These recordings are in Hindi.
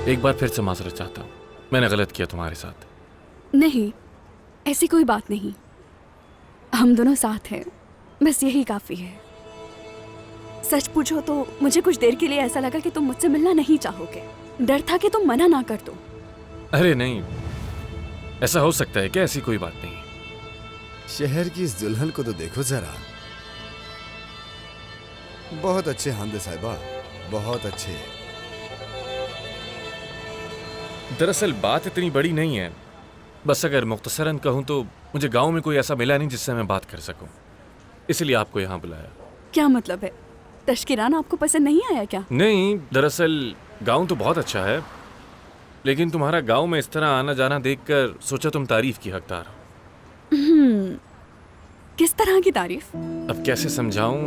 एक बार फिर से माजरत चाहता हूँ, मैंने गलत किया तुम्हारे साथ। नहीं, ऐसी कोई बात नहीं। हम दोनों साथ हैं, बस यही काफी है। सच पूछो तो मुझे कुछ देर के लिए ऐसा लगा कि तुम मुझसे मिलना नहीं चाहोगे। डर था कि तुम मना ना कर दो। अरे नहीं, ऐसा हो सकता है क्या? ऐसी कोई बात नहीं। शहर की इस दुल्हन को तो देखो जरा। बहुत अच्छे हांदे साहिबा, बहुत अच्छे। दरअसल बात इतनी बड़ी नहीं है, बस अगर मुख्तसरन कहूँ तो मुझे गांव में कोई ऐसा मिला नहीं जिससे मैं बात कर सकूं, इसलिए आपको यहाँ बुलाया। क्या मतलब है? तशकीरान आपको पसंद नहीं आया क्या? नहीं, दरअसल गांव तो बहुत अच्छा है, लेकिन तुम्हारा गांव में इस तरह आना जाना देखकर सोचा तुम तारीफ की हकदार हो। किस तरह की तारीफ? अब कैसे समझाऊं?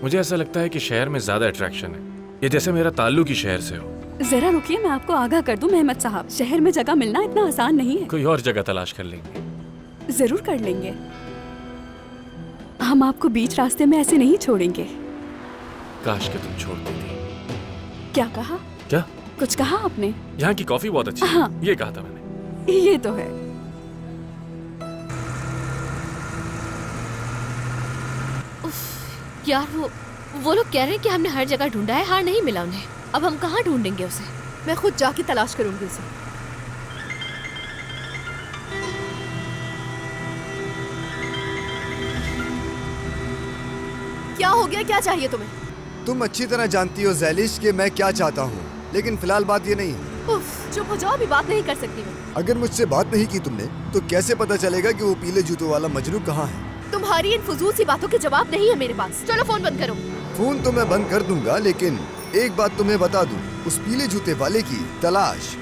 मुझे ऐसा लगता है कि शहर में ज्यादा अट्रैक्शन है, ये जैसे मेरा ताल्लुक ही शहर से हो। जरा रुकिए, मैं आपको आगाह कर दूं मेहमद साहब, शहर में जगह मिलना इतना आसान नहीं है। कोई और जगह तलाश कर लेंगे। जरूर कर लेंगे। हम आपको बीच रास्ते में ऐसे नहीं छोड़ेंगे। काश कि तुम छोड़ देती। क्या कहा? क्या? कुछ कहा आपने? यहाँ की कॉफी बहुत अच्छी है। हाँ। ये कहा था मैंने। ये तो है। यार वो लोग कह रहे हैं कि हमने हर जगह ढूंढा है, हार नहीं मिला उन्हें। अब हम कहाँ ढूंढेंगे उसे? मैं खुद जाके तलाश करूंगी उसे। क्या हो गया? क्या चाहिए तुम्हें? तुम अच्छी तरह जानती हो ज़ैलिश कि मैं क्या चाहता हूँ, लेकिन फिलहाल बात ये नहीं है। उफ, चुप हो जाओ, अभी बात नहीं कर सकती मैं। अगर मुझसे बात नहीं की तुमने तो कैसे पता चलेगा कि वो पीले जूतों वाला मजनू कहाँ है? तुम्हारी इन फजूल सी बातों के जवाब नहीं है मेरे पास। चलो फोन बंद करो। फोन तो मैं बंद कर दूंगा, लेकिन एक बात तुम्हें बता दूं, उस पीले जूते वाले की तलाश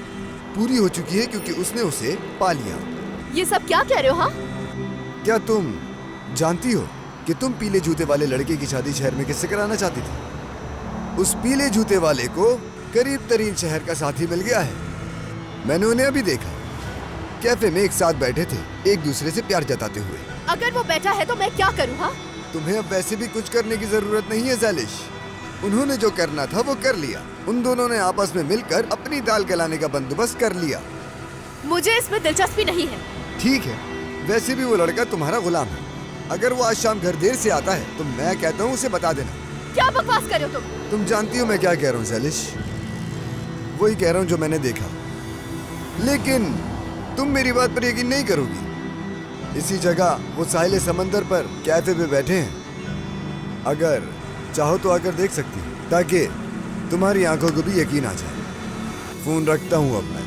पूरी हो चुकी है क्योंकि उसने उसे पा लिया। ये सब क्या कह रहे हो? हाँ, क्या तुम जानती हो कि तुम पीले जूते वाले लड़के की शादी शहर में किससे कराना चाहती थी? उस पीले जूते वाले को करीब तरीन शहर का साथी मिल गया है। मैंने उन्हें अभी देखा, कैफे में एक साथ बैठे थे, एक दूसरे से प्यार जताते हुए। अगर वो बैठा है तो मैं क्या करूँ? हाँ, तुम्हें अब वैसे भी कुछ करने की जरूरत नहीं है ज़ैलिश। उन्होंने जो करना था वो कर लिया। उन दोनों ने आपस में मिलकर अपनी दाल गलाने का बंदोबस्त कर लिया। मुझे इसमें दिलचस्पी नहीं है। ठीक है, वैसे भी वो लड़का तुम्हारा गुलाम है। अगर वो आज शाम घर देर से आता है तो मैं कहता हूँ उसे बता देना। क्या बकवास कर रहे हो तुम? तुम जानती हो मैं क्या कह रहा हूँ ज़ैलिश? वही कह रहा हूँ जो मैंने देखा, लेकिन तुम मेरी बात पर यकीन नहीं करोगी। इसी जगह वो साहिल समंदर पर कैफे पे बैठे हैं। अगर चाहो तो आकर देख सकती हो, ताकि तुम्हारी आंखों को भी यकीन आ जाए। फोन रखता हूँ अब मैं।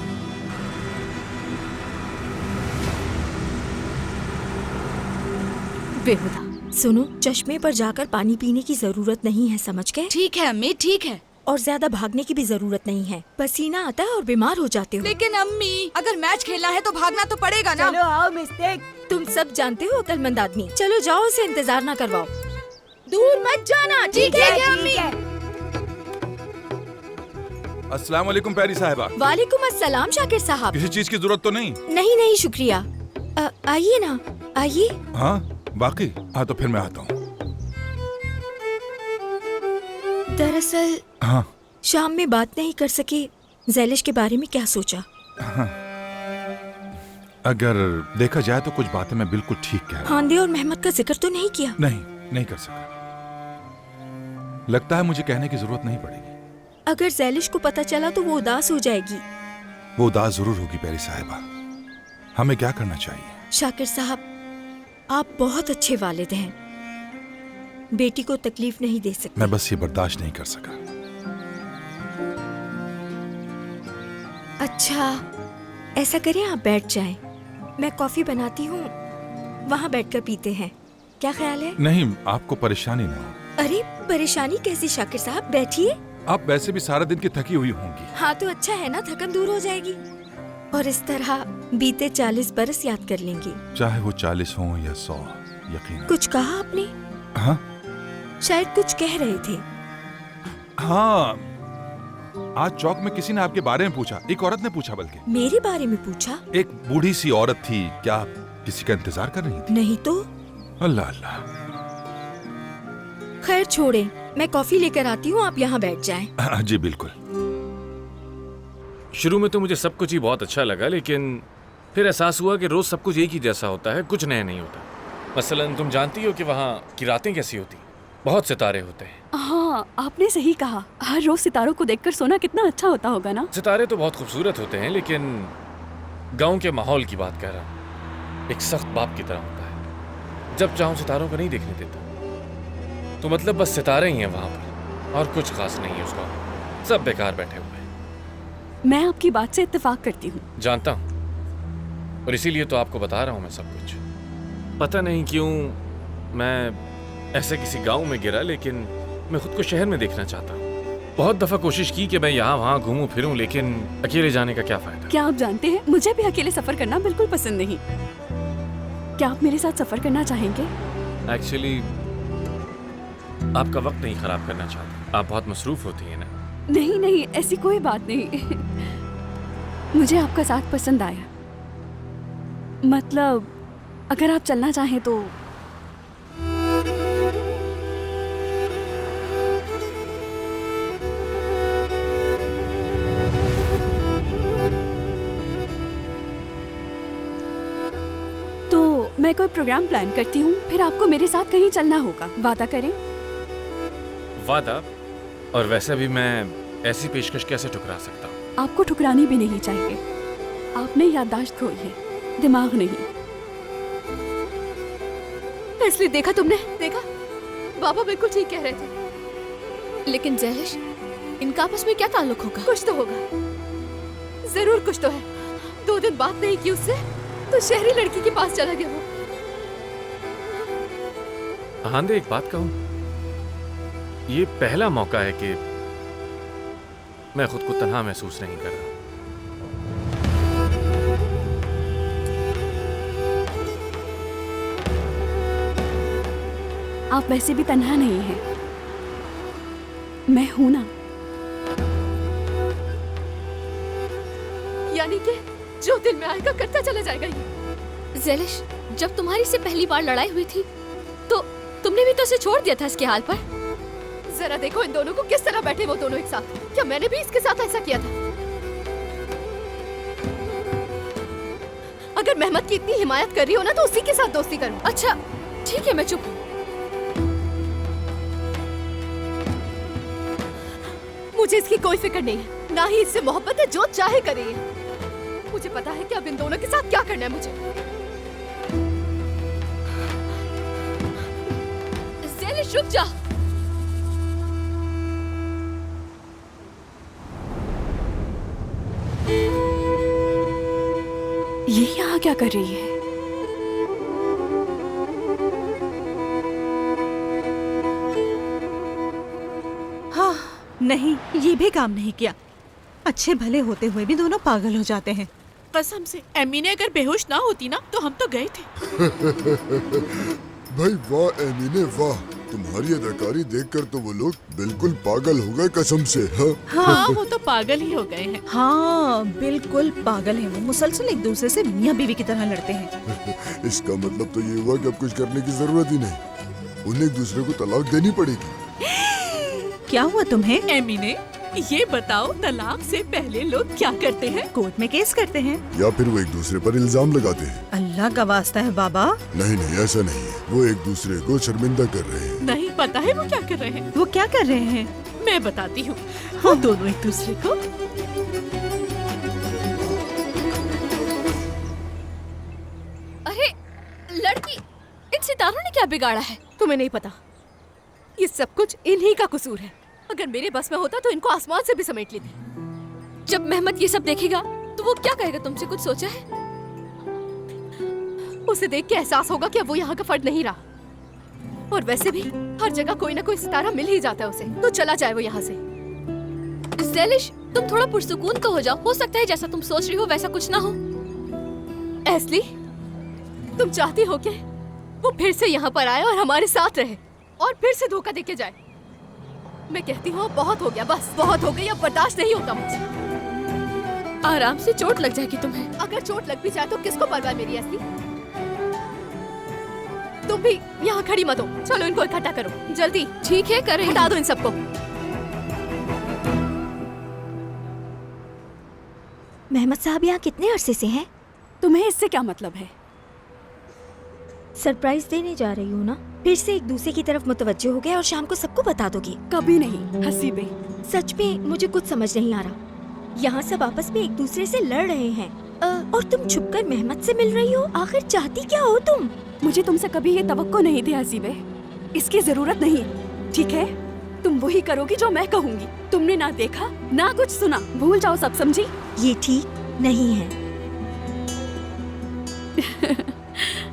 बेहुदा। सुनो, चश्मे पर जाकर पानी पीने की जरूरत नहीं है, समझ गए? ठीक है अम्मी, ठीक है। और ज्यादा भागने की भी जरूरत नहीं है, पसीना आता है और बीमार हो जाते हो। लेकिन अम्मी, अगर मैच खेलना है तो भागना तो पड़ेगा ना। चलो आओ मिस्टेक, तुम सब जानते हो अक्लमंद आदमी। चलो जाओ, उसे इंतजार ना करवाओ। दूर मत जाना। ठीक है अम्मी। अस्सलाम वालेकुम प्यारी साहिबा। वालेकुम अस्सलाम शाकिर साहब। किसी चीज की जरूरत तो नहीं? नहीं शुक्रिया। आइए ना, आइए। हाँ बाकी? हाँ तो फिर मैं आता हूँ। दरअसल हाँ शाम में बात नहीं कर सके, ज़ैलिश के बारे में क्या सोचा? हाँ, अगर देखा जाए तो कुछ बातें मैं बिल्कुल ठीक कह रहा हूँ। हांदे और मेहमद का जिक्र तो नहीं किया? नहीं कर सका। लगता है मुझे कहने की जरूरत नहीं पड़ेगी। अगर ज़ैलिश को पता चला तो वो उदास हो जाएगी। वो उदास जरूर होगी प्यारी साहिबा। हमें क्या करना चाहिए? शाकिर साहब, आप बहुत अच्छे वालिद हैं, बेटी को तकलीफ नहीं दे सकते। मैं बस ये बर्दाश्त नहीं कर सका। अच्छा, ऐसा करें आप बैठ जाएं, मैं कॉफी बनाती हूँ, वहाँ बैठकर पीते हैं। क्या ख्याल है? नहीं, आपको परेशानी ना हो। अरे परेशानी कैसी शाकिर साहब, बैठिए। आप वैसे भी सारा दिन की थकी हुई होंगी। हाँ तो अच्छा है ना, थकन दूर हो जाएगी और इस तरह बीते 40 बरस याद कर लेंगी। चाहे वो 40 हो या 100, यकीन। कुछ कहा आपने? हाँ शायद कुछ कह रहे थे। हाँ, आज चौक में किसी ने आपके बारे में पूछा। एक औरत ने पूछा, बल्कि मेरे बारे में पूछा? एक बूढ़ी सी औरत थी। क्या आप किसी का इंतजार कर रही थी? नहीं तो। अल्लाह अल्लाह। खैर छोड़े, मैं कॉफी लेकर आती हूँ, आप यहाँ बैठ जाएं। जी बिल्कुल। शुरू में तो मुझे सब कुछ ही बहुत अच्छा लगा, लेकिन फिर एहसास हुआ कि रोज सब कुछ एक ही जैसा होता है, कुछ नया नहीं होता। मसलन तुम जानती हो कि वहाँ की रातें कैसी होती, बहुत सितारे होते हैं। हाँ, आपने सही कहा। हर रोज सितारों को देखकर सोना कितना अच्छा होता होगा ना। सितारे तो बहुत खूबसूरत होते हैं, लेकिन गांव के माहौल की बात कर रहा हूँ। एक सख्त बाप की तरह होता है, जब चाहूँ सितारों को नहीं देखने देता। तो मतलब बस सितारे ही हैं वहाँ पर, और कुछ खास नहीं है उसका, सब बेकार बैठे हुए हैं। मैं आपकी बात से इत्तेफाक करती हूँ। जानता हूँ, और इसीलिए तो आपको बता रहा हूँ मैं सब कुछ। पता नहीं क्यों मैं ऐसे किसी गांव में गिरा, लेकिन मैं खुद को शहर में देखना चाहता हूँ। बहुत दफ़ा कोशिश की कि मैं यहाँ वहाँ घूमूं फिरूं, लेकिन अकेले जाने का क्या फ़ायदा। क्या आप जानते हैं, मुझे भी अकेले सफर करना बिल्कुल पसंद नहीं। क्या आप मेरे साथ सफर करना चाहेंगे? एक्चुअली आपका वक्त नहीं खराब करना चाहता, आप बहुत मसरूफ होती हैं ना। नहीं नहीं, ऐसी कोई बात नहीं। मुझे आपका साथ पसंद आया। मतलब अगर आप चलना चाहें तो। तो मैं कोई प्रोग्राम प्लान करती हूँ, फिर आपको मेरे साथ कहीं चलना होगा। वादा करें? वादा? और वैसे भी मैं ऐसी पेशकश कैसे ठुकरा सकता हूँ? आपको ठुकरानी भी नहीं चाहिए। आपने याददाश्त खोई है, दिमाग नहीं। इसलिए देखा तुमने? देखा, बाबा बिल्कुल ठीक कह रहे थे। लेकिन जैलिश, इनका आपस में क्या ताल्लुक होगा? कुछ तो होगा, जरूर कुछ तो है। 2 दिन बात नहीं की उससे, तो शहरी लड़की के पास चला गया वो। आंदे, एक बात कहूँ, ये पहला मौका है कि मैं खुद को तन्हा महसूस नहीं कर रहा। आप वैसे भी तन्हा नहीं हैं, मैं हूं ना। यानी कि जो दिल में आएगा करता चला जाएगा ये। जैलिश, जब तुम्हारी से पहली बार लड़ाई हुई थी तो तुमने भी तो उसे छोड़ दिया था इसके हाल पर। जरा देखो इन दोनों को, किस तरह बैठे वो दोनों एक साथ। क्या मैंने भी इसके साथ ऐसा किया था? अगर मेहमद की इतनी हिमायत कर रही हो ना, तो उसी के साथ दोस्ती करो। अच्छा ठीक है, मैं चुप हूँ। मुझे इसकी कोई फिक्र नहीं है, ना ही इससे मोहब्बत है, जो चाहे करे ये। मुझे पता है कि अब इन दोनों के साथ क्या करना है मुझे। जैलिश, रुक जा। ये यहाँ क्या कर रही है? हाँ, नहीं, ये भी काम नहीं किया। अच्छे भले होते हुए भी दोनों पागल हो जाते हैं। कसम से, एमी ने अगर बेहोश ना होती ना, तो हम तो गए थे। भाई वाह एमिने वाह, तुम्हारी अदाकारी देखकर तो वो लोग बिल्कुल पागल हो गए कसम से। हाँ? हाँ, वो तो पागल ही हो गए हैं। हाँ, बिल्कुल पागल है वो। मुसलसल एक दूसरे से मियाँ बीवी की तरह लड़ते हैं। इसका मतलब तो ये हुआ कि अब कुछ करने की जरूरत ही नहीं, उन्हें एक दूसरे को तलाक देनी पड़ेगी। क्या हुआ तुम्हें? एमी ने, ये बताओ, तलाक से पहले लोग क्या करते हैं? कोर्ट में केस करते हैं या फिर वो एक दूसरे पर इल्जाम लगाते हैं। अल्लाह का वास्ता है बाबा। नहीं नहीं, ऐसा नहीं है, वो एक दूसरे को शर्मिंदा कर रहे हैं। नहीं पता है वो क्या कर रहे हैं। वो क्या कर रहे हैं? मैं बताती हूँ। वो दोनों एक दूसरे को अरे लड़की, इन सितारों ने क्या बिगाड़ा है? तुम्हें नहीं पता, ये सब कुछ इन्हीं का कसूर है। अगर मेरे बस में होता तो इनको आसमान से भी समेट लेती। जब मेहमद ये सब देखेगा तो वो क्या कहेगा? तुमसे कुछ सोचा है? उसे देख के एहसास होगा कि अब वो यहाँ का फर्द नहीं रहा। और वैसे भी हर जगह कोई ना कोई सितारा मिल ही जाता है उसे, तो चला जाए वो यहाँ से। जैलिश, तुम थोड़ा पुरसुकून तो हो जाओ। हो सकता है जैसा तुम सोच रही हो वैसा कुछ ना हो। एस्ली, तुम चाहती हो कि वो फिर से यहाँ पर आए और हमारे साथ रहे और फिर से धोखा देके जाए? मैं कहती हूँ बहुत हो गया, बस बहुत हो गई, अब बर्दाश्त नहीं होता मुझसे। आराम से, चोट लग जाएगी तुम्हें। अगर चोट लग भी जाए तो किसको परवाह मेरी एस्ली? तुम भी यहाँ खड़ी मत हो, चलो इनको इकट्ठा करो जल्दी। ठीक है, करें। हटा दो इन सबको। मेहमद साहब यहाँ कितने अरसे से हैं? तुम्हें इससे क्या मतलब है? सरप्राइज देने जा रही हूँ ना, फिर से एक दूसरे की तरफ मुतवज्जो हो गए और शाम को सबको बता दोगी। कभी नहीं हसीबे। सच में मुझे कुछ समझ नहीं आ रहा। यहाँ सब आपस में एक दूसरे से लड़ रहे हैं और तुम छुपकर मेहमद से मिल रही हो। आखिर चाहती क्या हो तुम? मुझे तुमसे कभी ये तवक्को नहीं थी हसीबे, इसकी जरूरत नहीं। ठीक है, तुम वही करोगी जो मैं कहूँगी। तुमने ना देखा ना कुछ सुना, भूल जाओ सब, समझी? ये ठीक नहीं है।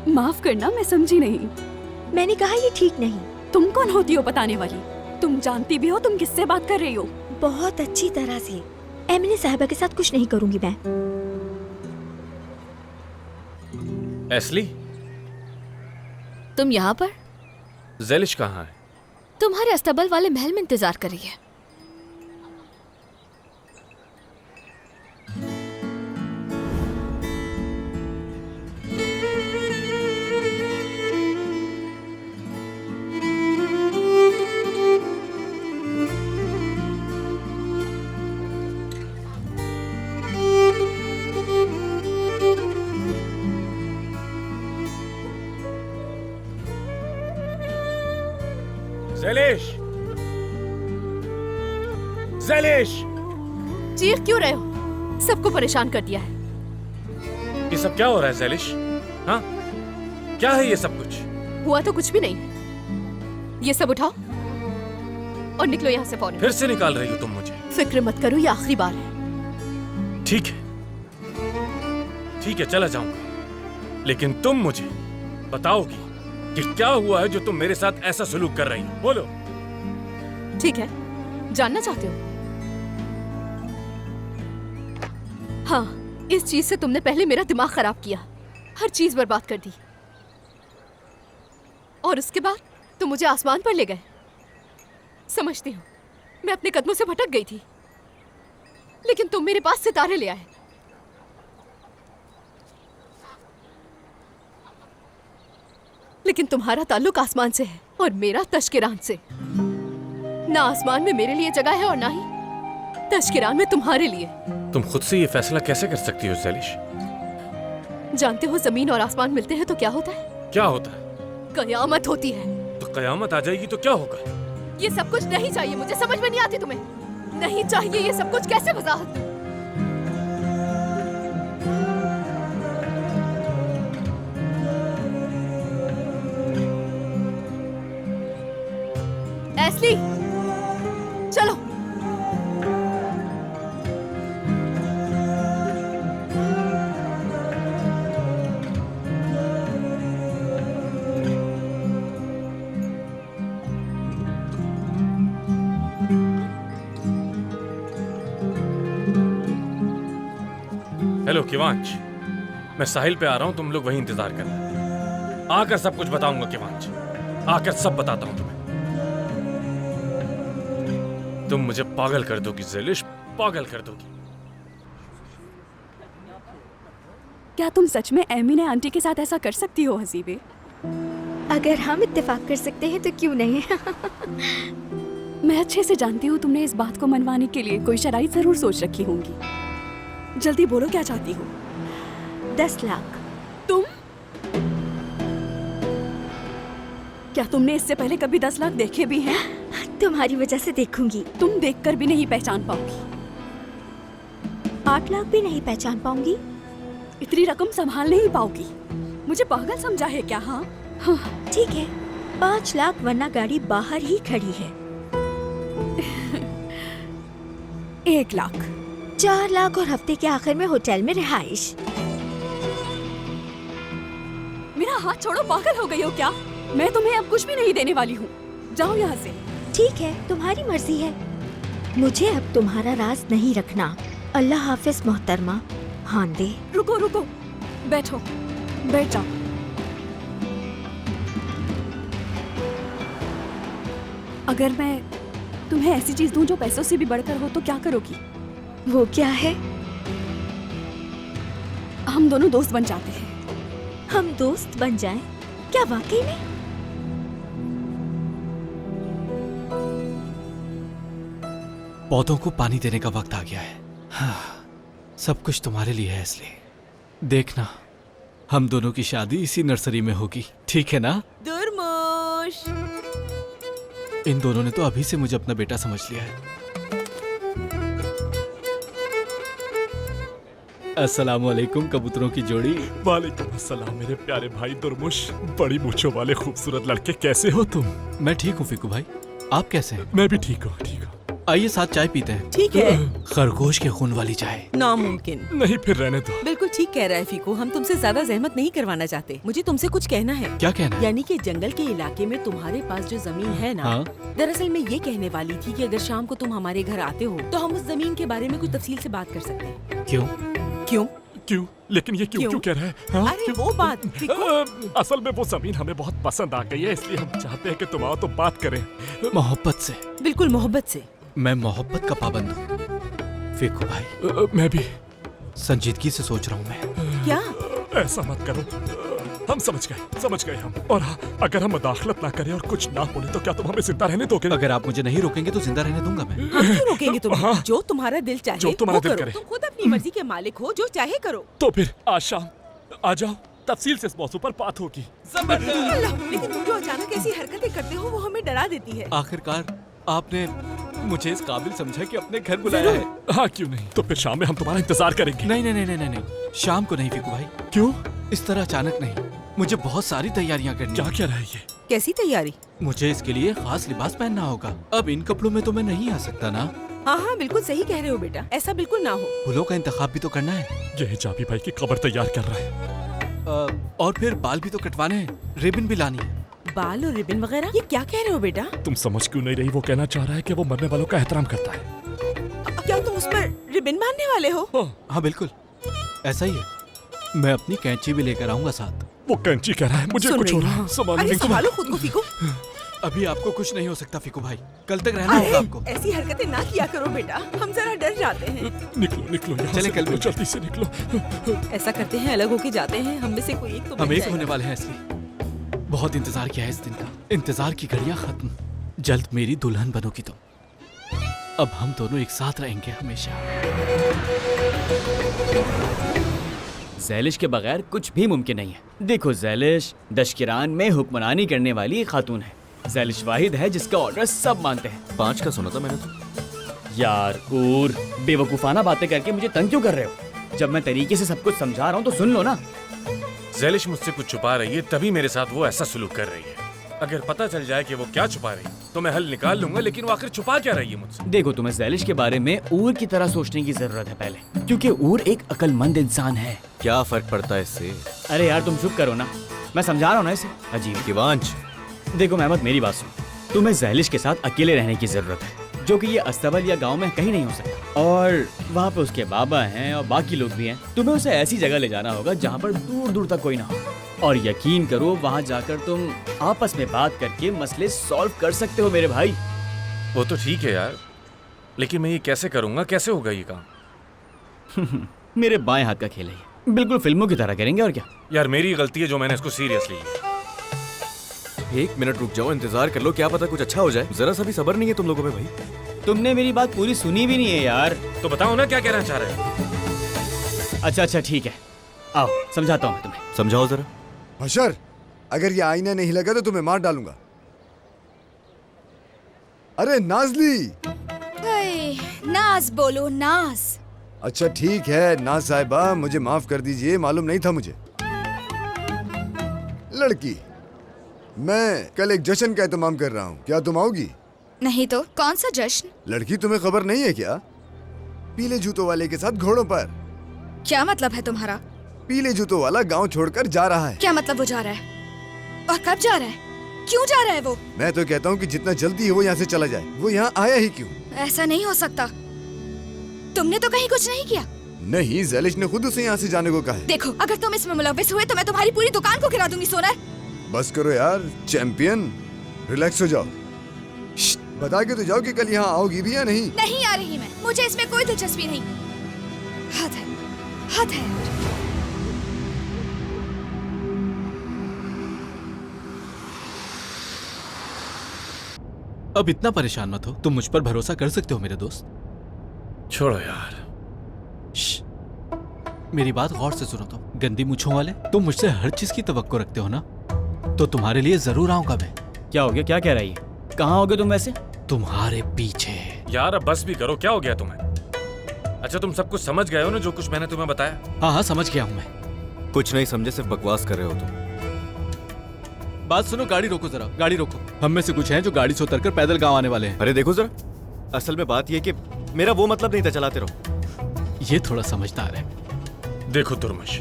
माफ करना, मैं समझी नहीं। मैंने कहा ये ठीक नहीं। तुम कौन होती हो बताने वाली? तुम जानती भी हो तुम किससे बात कर रही हो? बहुत अच्छी तरह से। एमिने साहिबा के साथ कुछ नहीं करूंगी मैं। एस्ली, तुम यहाँ पर? ज़ेलिश कहाँ है? तुम्हारे अस्तबल वाले महल में इंतजार कर रही है। ज़ेलिश! ज़ेलिश! चीख क्यों रहे हो? सबको परेशान कर दिया है। ये सब क्या हो रहा है ज़ेलिश? हाँ? क्या है ये सब कुछ? हुआ तो कुछ भी नहीं। ये सब उठाओ और निकलो यहाँ से फौरन। फिर से निकाल रही हो तुम मुझे? फिक्र मत करो, ये आखिरी बार है। ठीक है, ठीक है, चला जाऊंगा, लेकिन तुम मुझे बताओगी कि क्या हुआ है जो तुम मेरे साथ ऐसा सलूक कर रही हो? बोलो। ठीक है, जानना चाहते हो? हाँ, इस चीज से तुमने पहले मेरा दिमाग खराब किया, हर चीज बर्बाद कर दी, और उसके बाद तुम मुझे आसमान पर ले गए। समझती हूँ मैं अपने कदमों से भटक गई थी, लेकिन तुम मेरे पास सितारे ले आए। लेकिन तुम्हारा ताल्लुक आसमान से है और मेरा तश्किरान से। ना आसमान में मेरे लिए जगह है और ना ही तश्किरान में तुम्हारे लिए। तुम खुद से ये फैसला कैसे कर सकती हो ज़ेलिश? जानते हो जमीन और आसमान मिलते हैं तो क्या होता है? क्या होता है? कयामत होती है। तो कयामत आ जाएगी तो क्या होगा? ये सब कुछ नहीं चाहिए मुझे, समझ में नहीं आती तुम्हें? नहीं चाहिए ये सब कुछ, कैसे वजाहत दूं? एस्ली, चलो। हेलो किवांश, मैं साहिल पे आ रहा हूँ, तुम लोग वहीं इंतजार करना। आकर सब कुछ बताऊंगा किवांश, आकर सब बताता हूँ तुम्हें। तुम मुझे पागल कर दोगी ज़ेलिश, पागल कर दोगी। क्या तुम सच में एमिने आंटी के साथ ऐसा कर सकती हो हसीबे? अगर हम इत्तेफाक कर सकते हैं तो क्यों नहीं? मैं अच्छे से जानती हूँ तुमने इस बात को मनवाने के लिए कोई शराइत जरूर सोच रखी होंगी। जल्दी बोलो क्या चाहती हो? 10 लाख। तुम? क्या तुमने इससे पहले कभी 10 लाख देखे भी हैं? तुम्हारी वजह से देखूंगी। तुम देखकर भी नहीं पहचान पाओगी। 8 लाख भी नहीं पहचान पाऊंगी। इतनी रकम संभाल नहीं पाओगी। मुझे पागल समझा है क्या? हाँ ठीक है, 5 लाख, वरना गाड़ी बाहर ही खड़ी है। 1 लाख। 4 लाख और हफ्ते के आखिर में होटल में रिहाइश। मेरा हाथ छोड़ो, पागल हो गई हो क्या? मैं तुम्हें अब कुछ भी नहीं देने वाली हूँ, जाओ यहाँ से। ठीक है, तुम्हारी मर्जी है। मुझे अब तुम्हारा राज नहीं रखना। अल्लाह हाफिज मोहतरमा। हाँ दे। रुको रुको, बैठो, बैठ जाओ। अगर मैं तुम्हें ऐसी चीज दूं जो पैसों से भी बढ़कर हो तो क्या करोगी? वो क्या है? हम दोनों दोस्त बन जाते हैं। हम दोस्त बन जाएं? क्या वाकई में? पौधों को पानी देने का वक्त आ गया है। हाँ, सब कुछ तुम्हारे लिए है इसलिए। देखना, हम दोनों की शादी इसी नर्सरी में होगी, ठीक है ना? दुर्मुश। इन दोनों ने तो अभी से मुझे अपना बेटा समझ लिया है। अस्सलामुअलैकुम कबूतरों की जोड़ी। वालेकुम अस्सलाम मेरे प्यारे भाई दुर्मुश। बड़ी मूंछों वाले खूबसूरत लड़के, कैसे हो तुम? मैं ठीक हूँ फिकू भाई, आप कैसे हैं? मैं भी ठीक हूँ, ठीक हूँ। आइए साथ चाय पीते हैं। ठीक है। खरगोश के खून वाली चाय। नामुमकिन। नहीं, फिर रहने दो। बिल्कुल ठीक कह रहा है फीको, हम तुमसे ज्यादा जहमत नहीं करवाना चाहते। मुझे तुमसे कुछ कहना है। क्या कहना है? यानी कि जंगल के इलाके में तुम्हारे पास जो जमीन है ना, हाँ? दरअसल मैं ये कहने वाली थी कि अगर शाम को तुम हमारे घर आते हो तो हम उस जमीन के बारे में कुछ तफसील से बात कर सकते हैं। क्यों? क्यों? क्यों? लेकिन ये क्यों कह रहा है? हाँ? अरे वो बात फीको। असल में वो जमीन हमें बहुत पसंद आ गई है, इसलिए हम चाहते हैं कि तुम आओ तो बात करें। मोहब्बत से। बिल्कुल मोहब्बत से। मैं मोहब्बत का पाबंद हूँ फिकू भाई। मैं भी संजीदगी से सोच रहा हूँ मैं। क्या? ऐसा मत करो, हम समझ गए हम। और हाँ, अगर हम मदाखलत ना करें और कुछ ना बोले तो क्या तुम हमें जिंदा रहने दोगे? अगर आप मुझे नहीं रोकेंगे तो जिंदा रहने दूंगा मैं। हम क्यों रोकेंगे तुम्हें? हाँ। जो तुम्हारा दिल चाहे जो तुम्हारा वो दिल करो। करे। तुम खुद अपनी मर्जी के मालिक हो, जो चाहे करो। तो फिर आज शाम आ जाओ, तफसील से इस मौजू पर बात होगी। अल्लाह, लेकिन तुम जो अचानक ऐसी हरकतें करते हो वो हमें डरा देती है। आखिरकार आपने मुझे इस काबिल समझा कि अपने घर बुलाया है। हाँ, क्यों नहीं? तो फिर शाम में हम तुम्हारा इंतजार करेंगे। नहीं नहीं नहीं नहीं नहीं, शाम को नहीं फिकू भाई। क्यों? इस तरह अचानक नहीं, मुझे बहुत सारी तैयारियां करनी। क्या कह रहा है ये? कैसी तैयारी? मुझे इसके लिए खास लिबास पहनना होगा। अब इन कपड़ों में तो मैं नहीं आ सकता ना। हाँ हाँ बिल्कुल सही कह रहे हो बेटा, ऐसा बिल्कुल ना हो। फूलों का इंतखाब भी तो करना है। ये हिजाबी भाई की कब्र तैयार कर रहा है। और फिर बाल भी तो कटवाने हैं, रिबन भी लानी है। बाल और रिबन वगैरह? ये क्या कह रहे हो बेटा? तुम समझ क्यों नहीं रही? वो कहना चाह रहा है कि वो मरने वालों का एहतराम करता है। क्या तुम उस पर रिबन बांधने वाले हो? हाँ बिल्कुल, ऐसा ही है। मैं अपनी कैंची भी लेकर आऊंगा साथ। वो कैंची कह रहा है, मुझे कुछ हो रहा है। संभालो खुद को फीको। अभी आपको कुछ नहीं हो सकता फिकू भाई, कल तक रहना होगा आपको। ऐसी हरकतें ना किया करो बेटा, हम जरा डर जाते हैं। निकलो यहाँ चले से, कल निकलो, जल्दी से निकलो। ऐसा करते हैं, अलग होके जाते हैं, हम में से कोई एक तो हम बच एक जाएगा। होने वाले हैं इसलिए। बहुत इंतजार किया है इस दिन का, इंतजार की घड़ियां खत्म। जल्द मेरी दुल्हन बनोगी तुम। अब हम दोनों एक साथ रहेंगे हमेशा। ज़ैलिश के बगैर कुछ भी मुमकिन नहीं है। देखो ज़ैलिश दशकिरान में हुक्मरानी करने वाली खातून है। ज़ैलिश वाहिद है जिसका ऑर्डर सब मानते हैं। 5 का सुना था मैंने तो। यार और बेवकूफ़ाना बातें करके मुझे तंग क्यों कर रहे हो? जब मैं तरीके से सब कुछ समझा रहा हूँ तो सुन लो ना। ज़ैलिश मुझसे कुछ छुपा रही है, तभी मेरे साथ वो ऐसा सलूक कर रही है। अगर पता चल जाए कि वो क्या छुपा रही है तो मैं हल निकाल लूंगा, लेकिन वो आखिर छुपा क्या रही है मुझसे? देखो, तुम्हें ज़ैलिश के बारे में ऊर की तरह सोचने की जरूरत है पहले, क्योंकि ऊर एक अक्लमंद इंसान है। क्या फर्क पड़ता है इससे? अरे यार तुम चुप करो ना, मैं समझा रहा हूँ ना इसे। अजीब किवांश, देखो मेहमद, मेरी बात सुन। तुम्हें ज़ैलिश के साथ अकेले रहने की जरूरत है, जो कि ये अस्तबल या गांव में कहीं नहीं हो सकता। और वहाँ पे उसके बाबा हैं और बाकी लोग भी हैं। तुम्हें उसे ऐसी जगह ले जाना होगा जहाँ पर दूर दूर तक कोई ना हो। और यकीन करो, वहाँ जाकर तुम आपस में बात करके मसले सॉल्व कर सकते हो मेरे भाई। वो तो ठीक है यार, लेकिन मैं ये कैसे करूँगा? कैसे होगा ये काम? मेरे बाएं हाथ का खेल है ये, बिल्कुल फिल्मों की तरह करेंगे। और क्या यार, मेरी गलती है जो मैंने इसको सीरियसली लिया। 1 मिनट रुक जाओ, इंतजार कर लो, क्या पता कुछ अच्छा हो जाए। जरा सा भी सब्र नहीं है तुम लोगों में भाई। तुमने मेरी बात पूरी सुनी भी नहीं है यार। तो बताओ ना क्या कहना चाह रहे हो? अच्छा ठीक है, आओ समझाता हूँ मैं तुम्हें। समझाओ जरा। बशर, अगर ये आईना नहीं लगा तो तुम्हें मार डालूंगा। अरे नाजली। नाज बोलो, नाज। अच्छा ठीक है नाज साहिबा, मुझे माफ कर दीजिए, मालूम नहीं था मुझे। लड़की, मैं कल एक जश्न का एहतमाम कर रहा हूँ, क्या तुम आओगी? नहीं तो कौन सा जश्न? लड़की, तुम्हें खबर नहीं है क्या? पीले जूतों वाले के साथ घोड़ों पर। क्या मतलब है तुम्हारा? पीले जूतों वाला गांव छोड़कर जा रहा है। क्या मतलब वो जा रहा है? और कब जा रहा है? क्यों जा रहा है वो? मैं तो कहता हूँ कि जितना जल्दी हो यहाँ से चला जाए। वो यहाँ आया ही क्यों? ऐसा नहीं हो सकता। तुमने तो कहीं कुछ नहीं किया। नहीं, ज़ैलिश ने खुद उसे यहाँ से जाने को कहा है। देखो, अगर तुम इसमें मुलव्विस हुए तो मैं तुम्हारी पूरी दुकान को गिरा दूंगी। सोनर, बस करो यार चैंपियन, रिलैक्स हो जाओ। बता के तो जाओ कि कल यहाँ आओगी भी या नहीं। नहीं आ रही मैं, मुझे इसमें कोई दिलचस्पी नहीं। हद है, हद है। अब इतना परेशान मत हो, तुम मुझ पर भरोसा कर सकते हो मेरे दोस्त। छोड़ो यार। मेरी बात गौर से सुनो तुम गंदी मूंछों वाले, तुम मुझसे हर चीज की तवक्को रखते हो ना, तो तुम्हारे लिए जरूर आऊंगा मैं। क्या हो गया, क्या कह रही है? कहाँ हो गए तुम वैसे? तुम्हारे पीछे। यार अब बस भी करो, क्या हो गया तुम्हें? अच्छा तुम सब कुछ समझ गए हो ना जो कुछ मैंने तुम्हें बताया? हाँ हाँ समझ गया हूँ मैं। कुछ नहीं समझे, सिर्फ बकवास कर रहे हो तुम। बात सुनो, गाड़ी रोको जरा, गाड़ी रोको। हम में से कुछ हैं जो गाड़ी से उतरकर पैदल गांव आने वाले हैं। अरे देखो जरा, असल में बात यह कि मेरा वो मतलब नहीं था, चलाते रहो। ये थोड़ा समझदार है। देखो दुर्मश,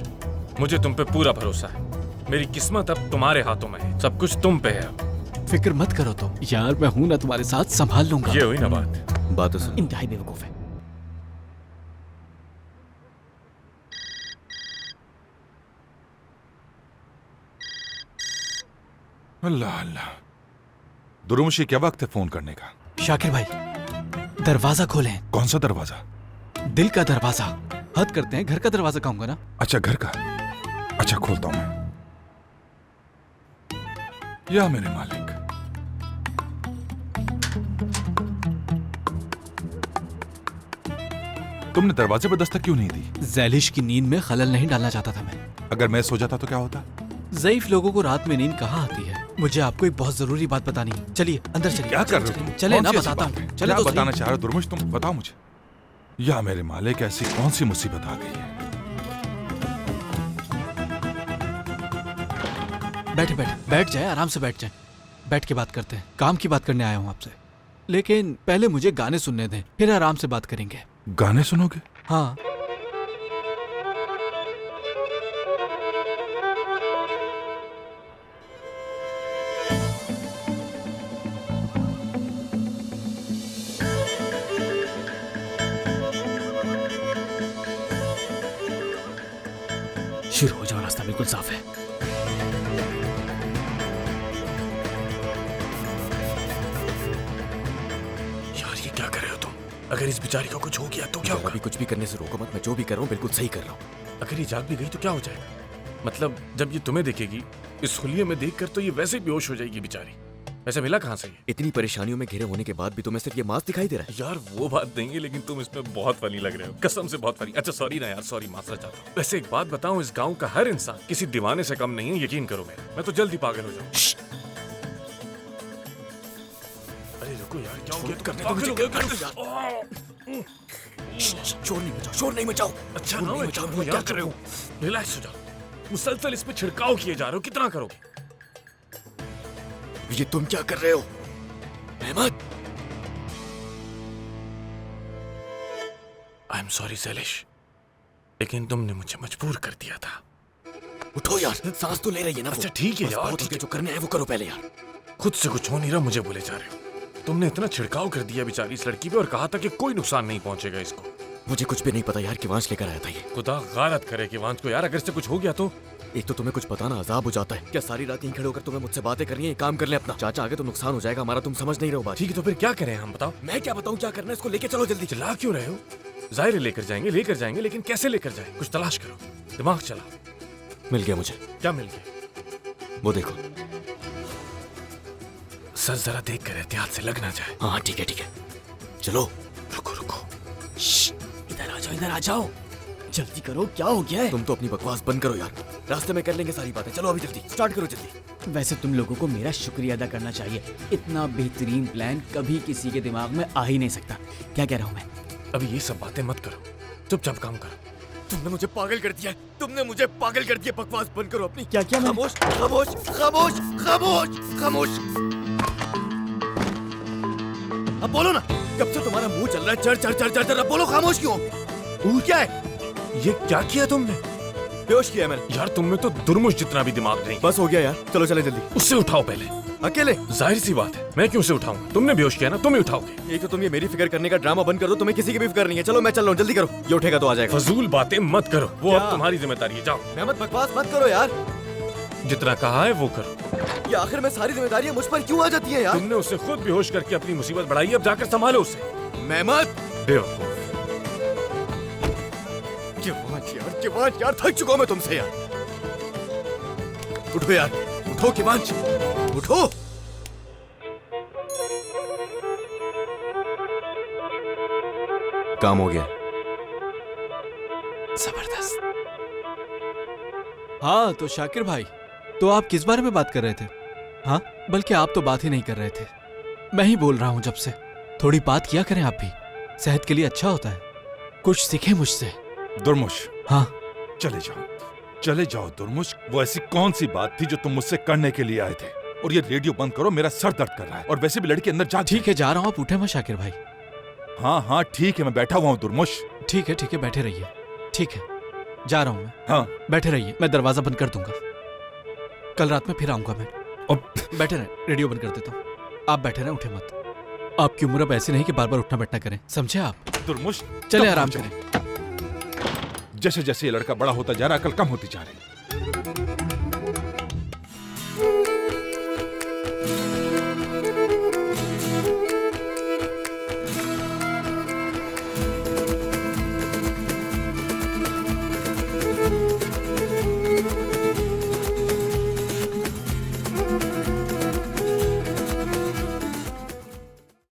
मुझे तुम पे पूरा भरोसा है। मेरी किस्मत अब तुम्हारे हाथों में है, सब कुछ तुम पे है। फिक्र मत करो तुम यार, मैं हूं ना तुम्हारे साथ, संभाल लूंगा। ये हुई ना बात। तो सुन। इंतहाई बेवकूफ है। अल्लाह अल्लाह, दुर्मुशी क्या वक्त है फोन करने का? शाकिर भाई दरवाजा खोलें। कौन सा दरवाजा? दिल का दरवाजा। हद करते हैं, घर का दरवाजा कहूंगा ना। अच्छा घर का, अच्छा खोलता हूं मैं। या मेरे मालिक। तुमने दरवाजे पर दस्तक क्यों नहीं दी? जैलिश की नींद में खलल नहीं डालना चाहता था मैं। अगर मैं सो जाता तो क्या होता? ज़ईफ लोगों को रात में नींद कहाँ आती है। मुझे आपको एक बहुत जरूरी बात बतानी है। चलिए अंदर चलिए। क्या कर रहे हो तुम? चले कौन ना, सी ऐसी बताता बात है? हूँ। चले क्या तो बताना सही। चाह रहे हो दुर्मुश, तुम बताओ मुझे। या मेरे मालिक, ऐसी कौन सी मुसीबत आ गई है? बैठे बैठे, बैठ जाए, आराम से बैठ जाए। बैठ के बात करते हैं। काम की बात करने आया हूँ आपसे, लेकिन पहले मुझे गाने सुनने दें, फिर आराम से बात करेंगे। गाने सुनोगे? हाँ। शुरू हो जाओ, रास्ता बिल्कुल साफ है। यार ये क्या कर रहे हो तुम? अगर इस बेचारी को कुछ हो गया तो क्या होगा? अभी कुछ भी करने से रोको मत, मैं जो भी कर रहा हूँ बिल्कुल सही कर रहा हूँ। अगर ये जाग भी गई तो क्या हो जाएगा? मतलब जब ये तुम्हें देखेगी इस हुलिये में देखकर तो ये वैसे ही बेहोश हो जाएगी बेचारी। वैसे मिला कहाँ से ये? इतनी परेशानियों में घिरे होने के बाद भी तुम्हें सिर्फ ये मास्क दिखाई दे रहा है? यार वो बात नहीं है, लेकिन तुम इसमें बहुत फनी लग रहे हो, कसम से बहुत फनी। अच्छा सॉरी ना यार, सॉरी, माफी चाहता हूँ। वैसे एक बात बताऊं, इस गांव का हर इंसान किसी दीवाने से कम नहीं है, यकीन करो मेरा। मैं तो जल्दी पागल हो जाऊं। अरे रुको यार, क्या हो गया? करने दो मुझे, शोर नहीं मचाओ, शोर नहीं मचाओ। अच्छा ना मचाओ, क्या कर रहे हो? रिलैक्स हो जाओ। मुसलसल इस पे छिड़काव किए जा रहे हो, कितना करोगे? ये तुम क्या कर रहे हो अहमद? आई एम सॉरी ज़ैलिश, लेकिन तुमने मुझे मजबूर कर दिया था। उठो यार, सांस तो ले रही है ना। अच्छा ठीक है यार, ठीक है, जो करने है वो करो पहले यार। खुद से कुछ हो नहीं रहा, मुझे बोले जा रहे हो। तुमने इतना छिड़काव कर दिया बेचारी इस लड़की पे और कहा था कि कोई नुकसान नहीं पहुंचेगा इसको। मुझे कुछ भी नहीं पता यार, किवांश लेकर आया था ये। खुदा गारत करे किवांश को यार, अगर इससे कुछ हो गया तो। एक तो तुम्हें कुछ बताना अजाब हो जाता है। क्या सारी रात यहीं खड़े होकर तुम्हें मुझसे बातें करनी है? काम कर ले अपना। चाचा आगे तो नुकसान हो जाएगा हमारा, तुम समझ नहीं रहे हो बात। ठीक है तो फिर क्या करें हम, बताओ। मैं क्या बताऊं क्या करना है? इसको लेके चलो जल्दी। चिल्ला क्यों रहे हो? जाहिर है लेकर जाएंगे, लेकिन कैसे लेकर जाएं? कुछ तलाश करो, दिमाग चलाओ। मिल गया मुझे। क्या मिल गया? वो देखो। सर जरा देख कर एहतियात से लग ना जाए। हाँ ठीक है ठीक है, चलो। रुको रुको, इधर आ जाओ, इधर आ जाओ, जल्दी करो, क्या हो गया है? तुम तो अपनी बकवास बंद करो यार, रास्ते में कर लेंगे सारी बातें। चलो अभी जल्दी स्टार्ट करो, जल्दी। वैसे तुम लोगों को मेरा शुक्रिया अदा करना चाहिए। इतना बेहतरीन प्लान कभी किसी के दिमाग में आ ही नहीं सकता। क्या कह रहा हूँ मैं? अभी ये सब बातें मत करो, चुपचाप काम करो। तुमने मुझे पागल कर दिया, तुमने मुझे पागल कर दिया। बकवास बंद करो अपनी। क्या क्या? खामोश खामोश खामोश खामोश खामोश। अब बोलो ना, कब से तुम्हारा मुंह चल रहा है चढ़ चढ़ चढ़ चढ़ चढ़। अब बोलो, खामोश क्यों? क्या है ये? क्या किया तुमने? बेहोश किया मैंने। यार तुम में तो दुर्मुश जितना भी दिमाग नहीं। बस हो गया यार, चलो चले जल्दी। उससे उठाओ पहले। अकेले? जाहिर सी बात है, मैं क्यों से उठाऊंगा? तुमने बेहोश किया ना, तुम ही उठाओगे। एक तो तुम ये मेरी फिक्र करने का ड्रामा बंद कर दो, तुम्हें किसी की भी फिक्र नहीं है। चलो मैं चल रहा हूँ, जल्दी करो। ये उठेगा तो आ जाएगा। फजूल बातें मत करो, वो अब तुम्हारी जिम्मेदारी है। जाओ। मेहमद बकवास मत करो यार, जितना कहा है वो करो। ये आखिर में सारी जिम्मेदारियां मुझ पर क्यों आ जाती है यार? तुमने उसे खुद बेहोश करके अपनी मुसीबत बढ़ाई, अब जाकर संभालो उसे। मेहमद बेवकूफ। किवांश यार, थक चुका हूं मैं तुमसे यार। उठो यार, उठो किवांश, उठो। काम हो गया। जबरदस्त। हाँ तो शाकिर भाई, तो आप किस बारे में बात कर रहे थे? हाँ, बल्कि आप तो बात ही नहीं कर रहे थे, मैं ही बोल रहा हूँ जब से। थोड़ी बात किया करें आप भी, सेहत के लिए अच्छा होता है। कुछ सीखे मुझसे। दुर्मुश। हाँ चले जाओ दुर्मुश। वो ऐसी कौन सी बात थी जो तुम मुझसे करने के लिए आए थे? और ये रेडियो बंद करो, मेरा सर दर्द कर रहा है। और वैसे भी लड़की अंदर जा। ठीक है, जा रहा हूँ, आप उठे मत शाकिर भाई। हाँ ठीक है, मैं बैठा हुआ हूँ दुर्मुश। ठीक है, बैठे रहिए। ठीक है, जा रहा हूँ मैं। हाँ बैठे रहिए, मैं दरवाजा बंद कर दूंगा। कल रात में फिर आऊंगा मैं। बैठे रहे, रेडियो बंद कर देता हूँ। आप बैठे रहे, उठे मत। आपकी उम्र अब ऐसी नहीं कि बार बार उठना बैठना करें, समझे आप? दुर्मुश चले आराम करें। जैसे जैसे ये लड़का बड़ा होता जा रहा, अकल कम होती जा रही।